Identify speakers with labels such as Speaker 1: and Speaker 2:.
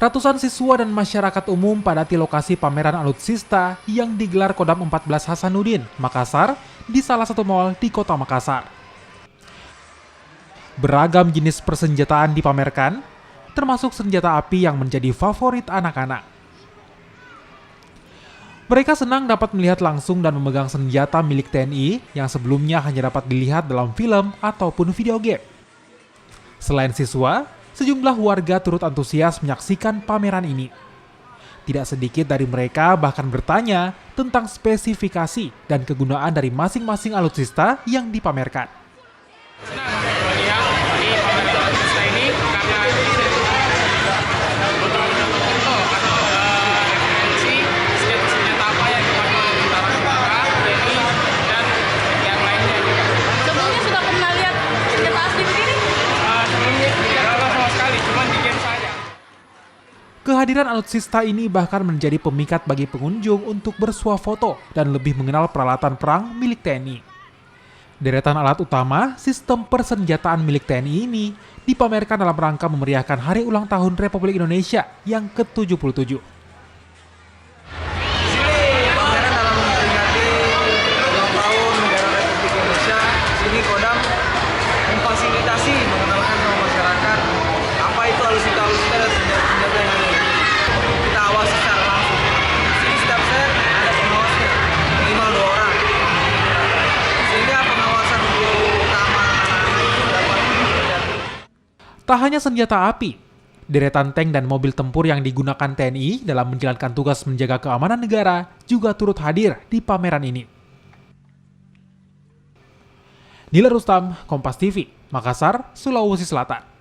Speaker 1: Ratusan siswa dan masyarakat umum padati lokasi pameran alutsista yang digelar Kodam 14 Hasanuddin, Makassar, di salah satu mal di kota Makassar. Beragam jenis persenjataan dipamerkan, termasuk senjata api yang menjadi favorit anak-anak. Mereka senang dapat melihat langsung dan memegang senjata milik TNI yang sebelumnya hanya dapat dilihat dalam film ataupun video game. Selain siswa, sejumlah warga turut antusias menyaksikan pameran ini. Tidak sedikit dari mereka bahkan bertanya tentang spesifikasi dan kegunaan dari masing-masing alutsista yang dipamerkan.
Speaker 2: Melihat di pameran alutsista ini karena referensi senjata apa yang dipakai oleh tentara negara, TNI, dan yang lainnya juga.
Speaker 3: Sebelumnya sudah pernah lihat senjata asli begini?
Speaker 2: Sebelumnya tidak pernah sama sekali, cuma di game saja.
Speaker 1: Kehadiran alutsista ini bahkan menjadi pemikat bagi pengunjung untuk bersuah foto dan lebih mengenal peralatan perang milik TNI. Deretan alat utama sistem persenjataan milik TNI ini dipamerkan dalam rangka memeriahkan Hari Ulang Tahun Republik Indonesia yang ke-77.
Speaker 4: Pameran dalam memperingati ulang tahun negara Republik Indonesia. Sini Kodam memfasilitasi mengenalkan sama masyarakat apa itu alutsista dan senjata-senjata yang ada ini. Kita awasi secara langsung. Di sini setiap set ada pengawasnya, minimal 2 orang. Sehingga pengawasan untuk keamanan anak-anak itu dapat terjadi.
Speaker 1: Tak hanya senjata api, deretan tank dan mobil tempur yang digunakan TNI dalam menjalankan tugas menjaga keamanan negara juga turut hadir di pameran ini. Nila Rustam, Kompas TV, Makassar, Sulawesi Selatan.